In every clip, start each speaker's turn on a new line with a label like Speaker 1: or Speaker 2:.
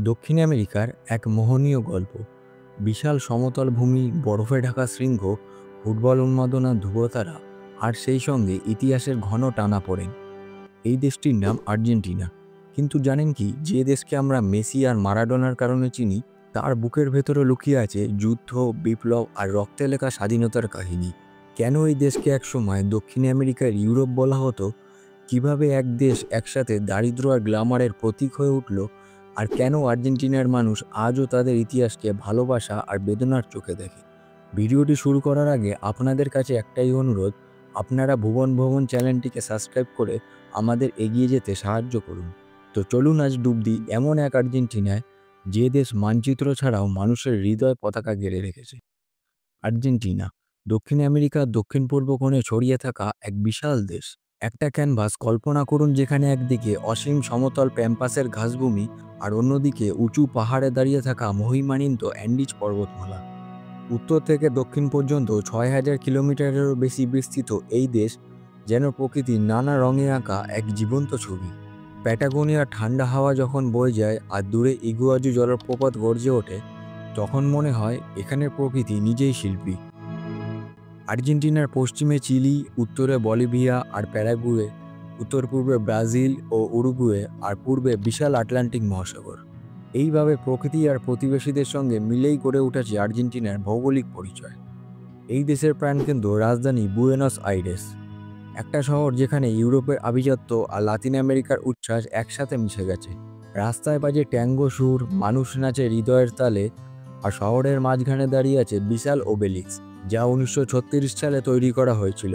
Speaker 1: দক্ষিণ আমেরিকার এক মোহনীয় গল্প। বিশাল সমতল ভূমি, বরফে ঢাকা শৃঙ্গ, ফুটবল উন্মাদনা, ধ্রুবতারা, আর সেই সঙ্গে ইতিহাসের ঘন টানাপোড়েন। এই দেশটির নাম আর্জেন্টিনা। কিন্তু জানেন কি, যে দেশকে আমরা মেসি আর মারাডোনার কারণে চিনি, তার বুকের ভেতরে লুকিয়ে আছে যুদ্ধ, বিপ্লব আর রক্তে লেখা স্বাধীনতার কাহিনী। কেন এই দেশকে একসময় দক্ষিণ আমেরিকার ইউরোপ বলা হতো, কিভাবে এক দেশ একসাথে দারিদ্র্য আর গ্ল্যামারের প্রতীক হয়ে উঠল, আর কেন আর্জেন্টিনার মানুষ আজও তাদের ইতিহাসকে ভালোবাসা আর বেদনার চোখে দেখে। ভিডিওটি শুরু করার আগে আপনাদের কাছে একটাই অনুরোধ, আপনারা ভুবন ভবন চ্যানেলটিকে সাবস্ক্রাইব করে আমাদের এগিয়ে যেতে সাহায্য করুন। তো চলুন আজ ডুব দিই এমন এক আর্জেন্টিনায়, যে দেশ মানচিত্র ছাড়াও মানুষের হৃদয় পতাকা গেড়ে রেখেছে। আর্জেন্টিনা দক্ষিণ আমেরিকার দক্ষিণ পূর্ব কোণে ছড়িয়ে থাকা এক বিশাল দেশ। একটা ক্যানভাস কল্পনা করুন, যেখানে একদিকে অসীম সমতল প্যাম্পাসের ঘাসভূমি আর অন্যদিকে উঁচু পাহাড়ে দাঁড়িয়ে থাকা মহিমান্বিত অ্যান্ডিজ পর্বতমালা। উত্তর থেকে দক্ষিণ পর্যন্ত ৬,০০০ কিলোমিটারেরও বেশি বিস্তৃত এই দেশ যেন প্রকৃতির নানা রঙে আঁকা এক জীবন্ত ছবি। প্যাটাগোনিয়ার ঠান্ডা হাওয়া যখন বয়ে যায় আর দূরে ইগুয়াজু জলপ্রপাত গর্জে ওঠে, তখন মনে হয় এখানের প্রকৃতি নিজেই শিল্পী। আর্জেন্টিনার পশ্চিমে চিলি, উত্তরে বলিভিয়া আর প্যারাগুয়ে, উত্তর পূর্বে ব্রাজিল ও উরুগুয়ে, আর পূর্বে বিশাল আটলান্টিক মহাসাগর। এইভাবে প্রকৃতি আর প্রতিবেশীদের সঙ্গে মিলেই গড়ে উঠেছে আর্জেন্টিনার ভৌগোলিক পরিচয়। এই দেশের প্রাণকেন্দ্র রাজধানী বুয়েনোস আইরেস, একটা শহর যেখানে ইউরোপের আভিজাত্য আর লাতিন আমেরিকার উচ্ছ্বাস একসাথে মিশে গেছে। রাস্তায় বাজে ট্যাঙ্গো সুর, মানুষ নাচে হৃদয়ের তালে, আর শহরের মাঝখানে দাঁড়িয়ে আছে বিশাল ওবেলিস্ক, যা 1936 সালে তৈরি করা হয়েছিল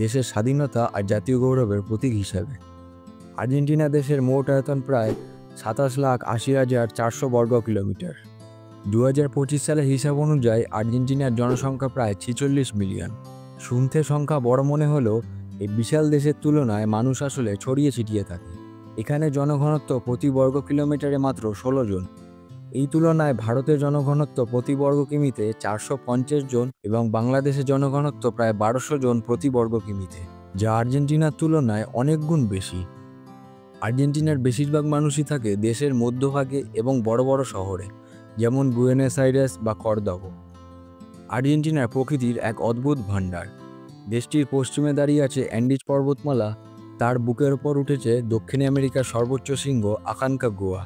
Speaker 1: দেশের স্বাধীনতা আর জাতীয় গৌরবের প্রতীক হিসাবে। আর্জেন্টিনা দেশের মোট আয়তন প্রায় ২৭,৮০,৪০০ বর্গ কিলোমিটার। 2025 সালের হিসাব অনুযায়ী আর্জেন্টিনার জনসংখ্যা প্রায় 46 মিলিয়ন। শুনতে সংখ্যা বড় মনে হলেও এই বিশাল দেশের তুলনায় মানুষ আসলে ছড়িয়ে ছিটিয়ে থাকে। এখানে জনঘনত্ব প্রতি বর্গ কিলোমিটারে মাত্র 16 জন। এই তুলনায় ভারতের জনঘনত্ব প্রতি বর্গ কিমিতে 450 জন এবং বাংলাদেশের জনঘনত্ব প্রায় 1200 জন প্রতি বর্গ কিমিতে, যা আর্জেন্টিনার তুলনায় অনেক গুণ বেশি। আর্জেন্টিনার বেশিরভাগ মানুষই থাকে দেশের মধ্যভাগে এবং বড় বড় শহরে, যেমন বুয়েনোস আইরেস বা কর্দোবা। আর্জেন্টিনার প্রকৃতির এক অদ্ভুত ভাণ্ডার। দেশটির পশ্চিমে দাঁড়িয়ে আছে অ্যান্ডিজ পর্বতমালা, তার বুকের ওপর উঠেছে দক্ষিণ আমেরিকার সর্বোচ্চ শৃঙ্গ আকানকাগুয়া,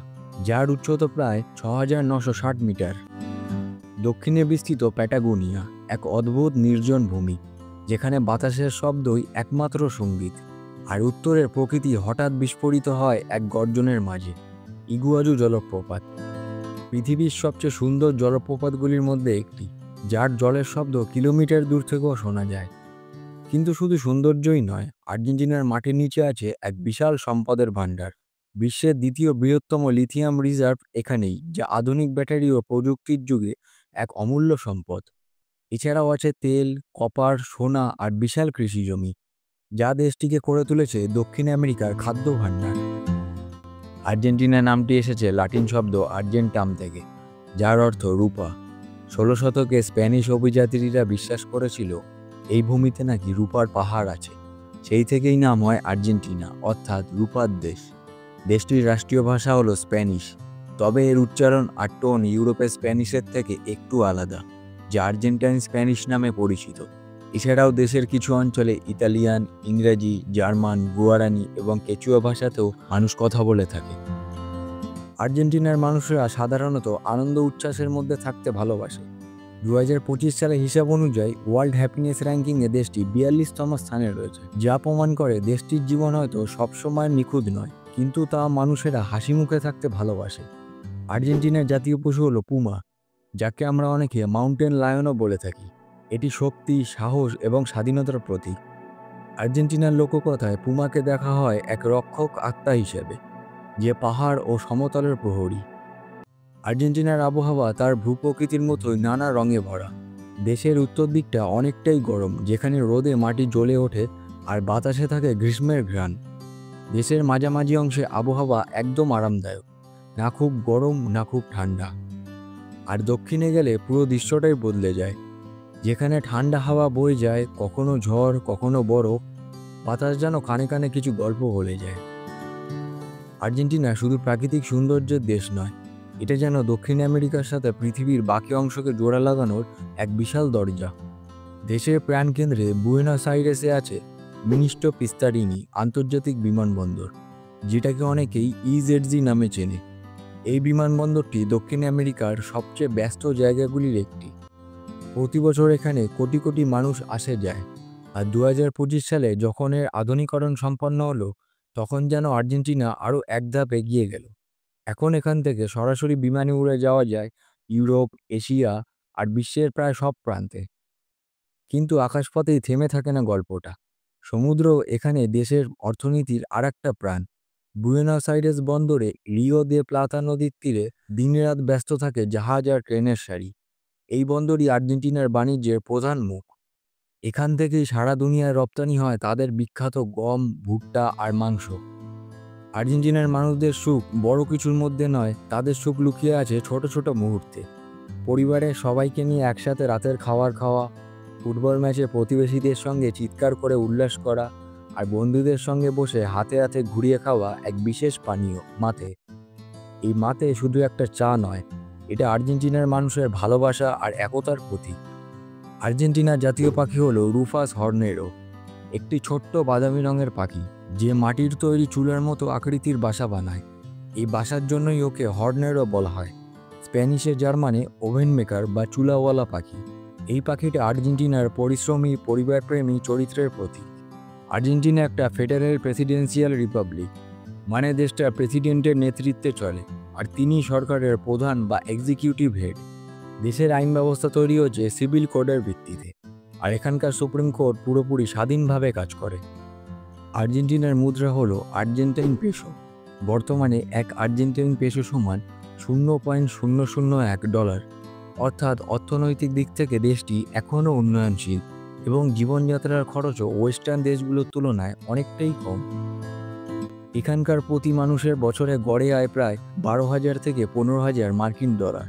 Speaker 1: যার উচ্চতা প্রায় 6,960 মিটার। দক্ষিণে বিস্তৃত প্যাটাগোনিয়া, এক অদ্ভুত নির্জন ভূমি, যেখানে বাতাসের শব্দই একমাত্র সঙ্গীত। আর উত্তরের প্রকৃতি হঠাৎ বিস্ফোরিত হয় এক গর্জনের মাঝে, ইগুয়াজু জলপ্রপাত, পৃথিবীর সবচেয়ে সুন্দর জলপ্রপাতগুলির মধ্যে একটি, যার জলের শব্দ কিলোমিটার দূর থেকেও শোনা যায়। কিন্তু শুধু সৌন্দর্যই নয়, আর্জেন্টিনার মাটির নিচে আছে এক বিশাল সম্পদের ভাণ্ডার। বিশ্বের দ্বিতীয় বৃহত্তম লিথিয়াম রিজার্ভ এখানেই, যা আধুনিক ব্যাটারি ও প্রযুক্তির যুগে এক অমূল্য সম্পদ। এছাড়াও আছে তেল, কপার, সোনা আর বিশাল কৃষি জমি, যা দেশটিকে করে তুলেছে দক্ষিণ আমেরিকার খাদ্য ভাণ্ডার। আর্জেন্টিনা নামটি এসেছে লাতিন শব্দ আর্জেন্টাম থেকে, যার অর্থ রূপা। 16 শতকে স্প্যানিশ অভিযাত্রীরা বিশ্বাস করেছিল এই ভূমিতে নাকি রূপার পাহাড় আছে। সেই থেকেই নাম হয় আর্জেন্টিনা, অর্থাৎ রূপার দেশ। দেশটির রাষ্ট্রীয় ভাষা হলো স্প্যানিশ, তবে এর উচ্চারণ আর টোন ইউরোপের স্প্যানিশের থেকে একটু আলাদা, যা আর্জেন্টাইন স্প্যানিশ নামে পরিচিত। এছাড়াও দেশের কিছু অঞ্চলে ইতালিয়ান, ইংরেজি, জার্মান, গুয়ারানি এবং কেচুয়া ভাষাতেও মানুষ কথা বলে থাকে। আর্জেন্টিনার মানুষরা সাধারণত আনন্দ উচ্ছ্বাসের মধ্যে থাকতে ভালোবাসে। 2025 সালের হিসাব অনুযায়ী ওয়ার্ল্ড হ্যাপিনেস র্যাঙ্কিংয়ে দেশটি 42তম স্থানে রয়েছে, যা প্রমাণ করে দেশটির জীবন হয়তো সবসময় নিখুঁত নয়, কিন্তু তা মানুষেরা হাসি মুখে থাকতে ভালোবাসে। আর্জেন্টিনার জাতীয় পশু হলো পুমা, যাকে আমরা অনেকে মাউন্টেন লায়নও বলে থাকি। এটি শক্তি, সাহস এবং স্বাধীনতার প্রতীক। আর্জেন্টিনার লোককথায় পুমাকে দেখা হয় এক রক্ষক আত্মা হিসেবে, যে পাহাড় ও সমতলের প্রহরী। আর্জেন্টিনার আবহাওয়া তার ভূপ্রকৃতির মতোই নানা রঙে ভরা। দেশের উত্তর দিকটা অনেকটাই গরম, যেখানে রোদে মাটি জ্বলে ওঠে আর বাতাসে থাকে গ্রীষ্মের ঘ্রাণ। দেশের মাঝামাঝি অংশে আবহাওয়া একদম আরামদায়ক, না খুব গরম না খুব ঠান্ডা। আর দক্ষিণে গেলে পুরো দৃশ্যটাই বদলে যায়, যেখানে ঠান্ডা হাওয়া বয়ে যায়, কখনো ঝড়, কখনো বরফ, বাতাস যেন কানে কানে কিছু গল্প বলে যায়। আর্জেন্টিনা শুধু প্রাকৃতিক সৌন্দর্যের দেশ নয়, এটা যেন দক্ষিণ আমেরিকার সাথে পৃথিবীর বাকি অংশকে জোড়া লাগানোর এক বিশাল দরজা। দেশের প্রাণকেন্দ্রে বুয়েনোস আইরেসে আছে মিনিস্টো পিস্তারিনি আন্তর্জাতিক বিমানবন্দর, যেটাকে অনেকেই ইজেডজি নামে চেনে। এই বিমানবন্দরটি দক্ষিণ আমেরিকার সবচেয়ে ব্যস্ত জায়গাগুলির একটি। প্রতি বছর এখানে কোটি কোটি মানুষ আসে যায়। আর 2025 সালে যখন এর আধুনিকরণ সম্পন্ন হলো, তখন যেন আর্জেন্টিনা আরও এক ধাপ এগিয়ে গেল। এখন এখান থেকে সরাসরি বিমানে উড়ে যাওয়া যায় ইউরোপ, এশিয়া আর বিশ্বের প্রায় সব প্রান্তে। কিন্তু আকাশপথেই থেমে থাকে না গল্পটা। সমুদ্র এখানে দেশের অর্থনীতির আরেকটা প্রাণ। বুয়েনোস আইরেস বন্দরে রিও দে প্লাতা নদীর তীরে দিনরাত ব্যস্ত থাকে জাহাজ আর ট্রেনের সারি। এই বন্দরই আর্জেন্টিনার বাণিজ্যের প্রধান মুখ। এখান থেকেই সারা দুনিয়ায় রপ্তানি হয় তাদের বিখ্যাত গম, ভুট্টা আর মাংস। আর্জেন্টিনার মানুষদের সুখ বড় কিছুর মধ্যে নয়, তাদের সুখ লুকিয়ে আছে ছোট ছোট মুহূর্তে। পরিবারের সবাইকে নিয়ে একসাথে রাতের খাবার খাওয়া, ফুটবল ম্যাচে প্রতিবেশীদের সঙ্গে চিৎকার করে উল্লাস করা, আর বন্ধুদের সঙ্গে বসে হাতে হাতে ঘুরিয়ে খাওয়া এক বিশেষ পানীয় মাতে। এই মাতে শুধু একটা চা নয়, এটা আর্জেন্টিনার মানুষের ভালোবাসা আর একতার প্রতীক। আর্জেন্টিনার জাতীয় পাখি হলো রুফাস হর্নেরো, একটি ছোট্ট বাদামি রঙের পাখি যে মাটির তৈরি চুলার মতো আকৃতির বাসা বানায়। এই বাসার জন্যই ওকে হর্নেরো বলা হয়। স্প্যানিশে যার মানে ওভেন মেকার বা চুলাওয়ালা পাখি। এই পাখিটা আর্জেন্টিনার পরিশ্রমী, পরিবারপ্রেমী চরিত্রের প্রতীক। আর্জেন্টিনা একটা ফেডারেল প্রেসিডেন্সিয়াল রিপাবলিক, মানে দেশটা প্রেসিডেন্টের নেতৃত্বে চলে, আর তিনি সরকারের প্রধান বা এক্সিকিউটিভ হেড। দেশের আইন ব্যবস্থা তৈরি হচ্ছে সিভিল কোডের ভিত্তিতে, আর এখানকার সুপ্রিম কোর্ট পুরোপুরি স্বাধীনভাবে কাজ করে। আর্জেন্টিনার মুদ্রা হলো আর্জেন্টাইন পেসো। বর্তমানে এক আর্জেন্টাইন পেসো সমান $0.001। অর্থাৎ অর্থনৈতিক দিক থেকে দেশটি এখনও উন্নয়নশীল এবং জীবনযাত্রার খরচও ওয়েস্টার্ন দেশগুলোর তুলনায় অনেকটাই কম। এখানকার প্রতি মানুষের বছরে গড়ে আয় প্রায় 12,000 থেকে 15,000 মার্কিন ডলার।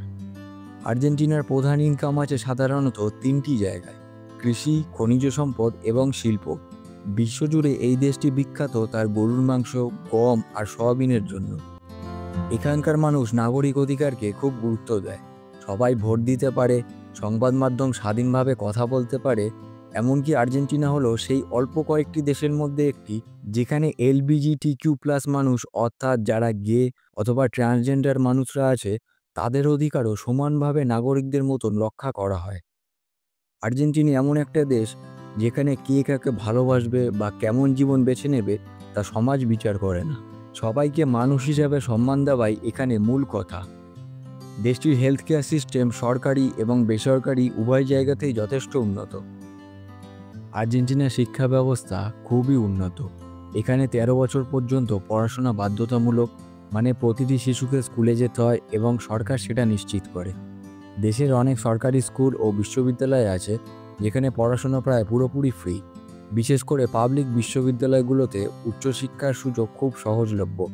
Speaker 1: আর্জেন্টিনার প্রধান ইনকাম আছে সাধারণত তিনটি জায়গায়: কৃষি, খনিজ সম্পদ এবং শিল্প। বিশ্বজুড়ে এই দেশটি বিখ্যাত তার গরুর মাংস, গম আর সয়াবিনের জন্য। এখানকার মানুষ নাগরিক অধিকারকে খুব গুরুত্ব দেয়। সবাই ভোট দিতে পারে, সংবাদ মাধ্যম স্বাধীনভাবে কথা বলতে পারে। এমনকি আর্জেন্টিনা হলো সেই অল্প কয়েকটি দেশের মধ্যে একটি যেখানে LGBTQ+ মানুষ, অর্থাৎ যারা গে অথবা ট্রান্সজেন্ডার মানুষরা আছে, তাদের অধিকারও সমানভাবে নাগরিকদের মতন রক্ষা করা হয়। আর্জেন্টিনা এমন একটা দেশ যেখানে কে কাকে ভালোবাসবে বা কেমন জীবন বেছে নেবে তা সমাজ বিচার করে না। সবাইকে মানুষ হিসাবে সম্মান দেওয়াই এখানে মূল কথা। দেশটির হেলথ কেয়ার সিস্টেম সরকারি এবং বেসরকারি উভয় জায়গাতেই যথেষ্ট উন্নত। আর্জেন্টিনার শিক্ষা ব্যবস্থা খুবই উন্নত। এখানে 13 বছর পর্যন্ত পড়াশোনা বাধ্যতামূলক, মানে প্রতিটি শিশুকে স্কুলে যেতে হয় এবং সরকার সেটা নিশ্চিত করে। দেশের অনেক সরকারি স্কুল ও বিশ্ববিদ্যালয় আছে যেখানে পড়াশোনা প্রায় পুরোপুরি ফ্রি। বিশেষ করে পাবলিক বিশ্ববিদ্যালয়গুলোতে উচ্চশিক্ষার সুযোগ খুব সহজলভ্য,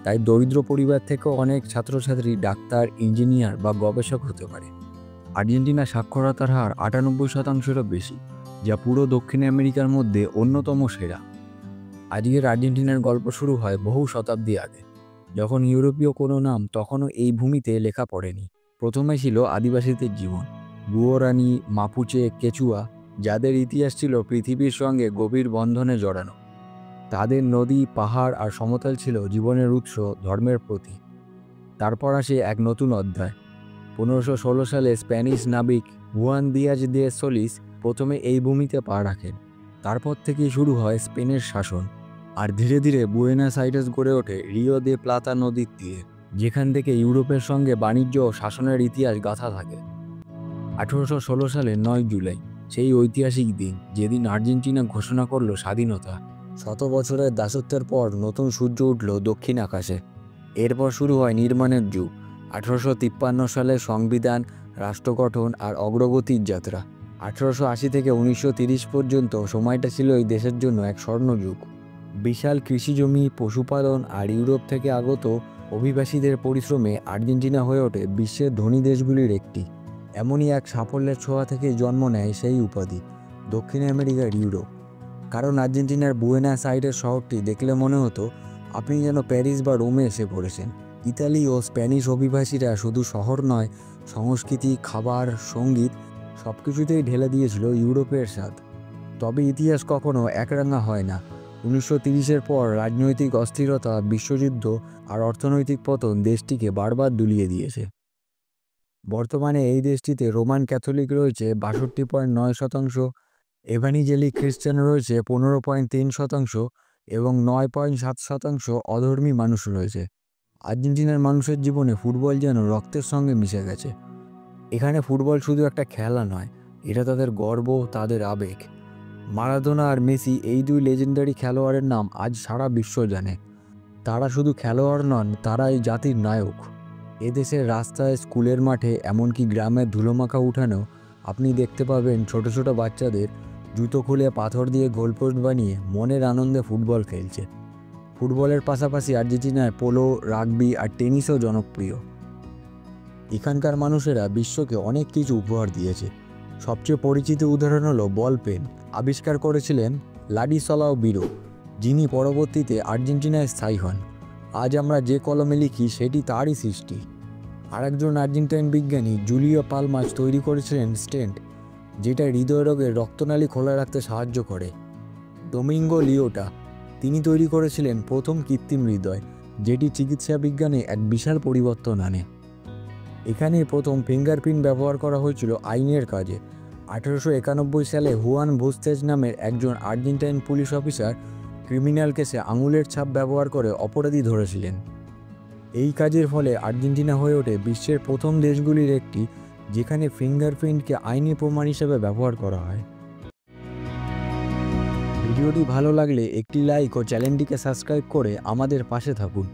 Speaker 1: তাই দরিদ্র পরিবার থেকেও অনেক ছাত্রছাত্রী ডাক্তার, ইঞ্জিনিয়ার বা গবেষক হতে পারে। আর্জেন্টিনা সাক্ষরতার হার 98%-এরও বেশি, যা পুরো দক্ষিণ আমেরিকার মধ্যে অন্যতম সেরা। আজকের আর্জেন্টিনার গল্প শুরু হয় বহু শতাব্দী আগে, যখন ইউরোপীয় কোনো নাম তখনও এই ভূমিতে লেখা পড়েনি। প্রথমে ছিল আদিবাসীদের জীবন, গুয়োরানি, মাপুচে, কেচুয়া, যাদের ইতিহাস ছিল পৃথিবীর সঙ্গে গভীর বন্ধনে জড়ানো। তাদের নদী, পাহাড় আর সমতল ছিল জীবনের উৎস, ধর্মের প্রতীক। তারপর আসে এক নতুন অধ্যায়। 1516 সালে স্প্যানিশ নাবিক হুয়ান দিয়াজ দে সোলিস প্রথমে এই ভূমিতে পা রাখেন। তারপর থেকেই শুরু হয় স্পেনের শাসন, আর ধীরে ধীরে বুয়েনোস আইরেস গড়ে ওঠে রিও দে প্লাতা নদীর তীরে, যেখান থেকে ইউরোপের সঙ্গে বাণিজ্য ও শাসনের ইতিহাস গাঁথা থাকে। 1816 সালের 9 জুলাই সেই ঐতিহাসিক দিন, যেদিন আর্জেন্টিনা ঘোষণা করল স্বাধীনতা। 100 বছরের দাসত্বের পর নতুন সূর্য উঠল দক্ষিণ আকাশে। এরপর শুরু হয় নির্মাণের যুগ। 1853 সালে সংবিধান, রাষ্ট্র গঠন আর অগ্রগতির যাত্রা। 1880 থেকে 1930 পর্যন্ত সময়টা ছিল এই দেশের জন্য এক স্বর্ণযুগ। বিশাল কৃষিজমি, পশুপালন আর ইউরোপ থেকে আগত অভিবাসীদের পরিশ্রমে আর্জেন্টিনা হয়ে ওঠে বিশ্বের ধনী দেশগুলির একটি। এমনই এক সাফল্যের ছোঁয়া থেকে জন্ম নেয় সেই উপাধি, দক্ষিণ আমেরিকার ইউরোপ। কারণ আর্জেন্টিনার বুয়েনোস আইরেস শহরটি দেখলে মনে হতো আপনি যেন প্যারিস বা রোমে এসে পড়েছেন। ইতালি ও স্প্যানিশ অভিবাসীরা শুধু শহর নয়, সংস্কৃতি, খাবার, সঙ্গীত সব কিছুতেই ঢেলে দিয়েছিল ইউরোপের স্বাদ। তবে ইতিহাস কখনো একরাঙা হয় না। 1930-এর পর রাজনৈতিক অস্থিরতা, বিশ্বযুদ্ধ আর অর্থনৈতিক পতন দেশটিকে বারবার দুলিয়ে দিয়েছে। বর্তমানে এই দেশটিতে রোমান ক্যাথলিক রয়েছে 62.9%, এভানিজেলিক খ্রিস্টান রয়েছে 15.3% এবং 9.7% অধর্মী মানুষ রয়েছে। আর্জেন্টিনার মানুষের জীবনে ফুটবল যেন রক্তের সঙ্গে মিশে গেছে। এখানে ফুটবল শুধু একটা খেলা নয়, এটা তাদের গর্ব, তাদের আবেগ। মারাদোনা আর মেসি, এই দুই লেজেন্ডারি খেলোয়াড়ের নাম আজ সারা বিশ্ব জানে। তারা শুধু খেলোয়াড় নন, তারা এই জাতির নায়ক। এদেশের রাস্তায়, স্কুলের মাঠে, এমনকি গ্রামের ধুলোমাখা উঠানেও আপনি দেখতে পাবেন ছোট ছোট বাচ্চাদের জুতো খুলে পাথর দিয়ে গোলপোস্ট বানিয়ে মনের আনন্দে ফুটবল খেলছে। ফুটবলের পাশাপাশি আর্জেন্টিনায় পোলো, রাগবি আর টেনিসও জনপ্রিয়। এখানকার মানুষেরা বিশ্বকে অনেক কিছু উপহার দিয়েছে। সবচেয়ে পরিচিত উদাহরণ হলো বল পেন। আবিষ্কার করেছিলেন লাডিসলাও বিরো, যিনি পরবর্তীতে আর্জেন্টিনায় স্থায়ী হন। আজ আমরা যে কলমে লিখি সেটি তারই সৃষ্টি। আরেকজন আর্জেন্টাইন বিজ্ঞানী জুলিও পালমাস তৈরি করেছিলেন স্টেন্ট, যেটা হৃদয়রোগের রক্তনালী খোলা রাখতে সাহায্য করে। ডোমিঙ্গো লিওটা, তিনি তৈরি করেছিলেন প্রথম কৃত্রিম হৃদয়, যেটি চিকিৎসা বিজ্ঞানে এক বিশাল পরিবর্তন আনে। এখানেই প্রথম ফিঙ্গারপ্রিন্ট ব্যবহার করা হয়েছিল আইনের কাজে। 1891 সালে হুয়ান বুস্তেজ নামের একজন আর্জেন্টাইন পুলিশ অফিসার ক্রিমিনাল কেসে আঙুলের ছাপ ব্যবহার করে অপরাধী ধরেছিলেন। এই কাজের ফলে আর্জেন্টিনা হয়ে ওঠে বিশ্বের প্রথম দেশগুলির একটি যেখানে ফিঙ্গারপ্রিন্টকে আইনি প্রমাণ হিসেবে ব্যবহার করা হয়। ভিডিওটি ভালো লাগলে একটি লাইক ও চ্যানেলটিকে সাবস্ক্রাইব করে আমাদের পাশে থাকুন।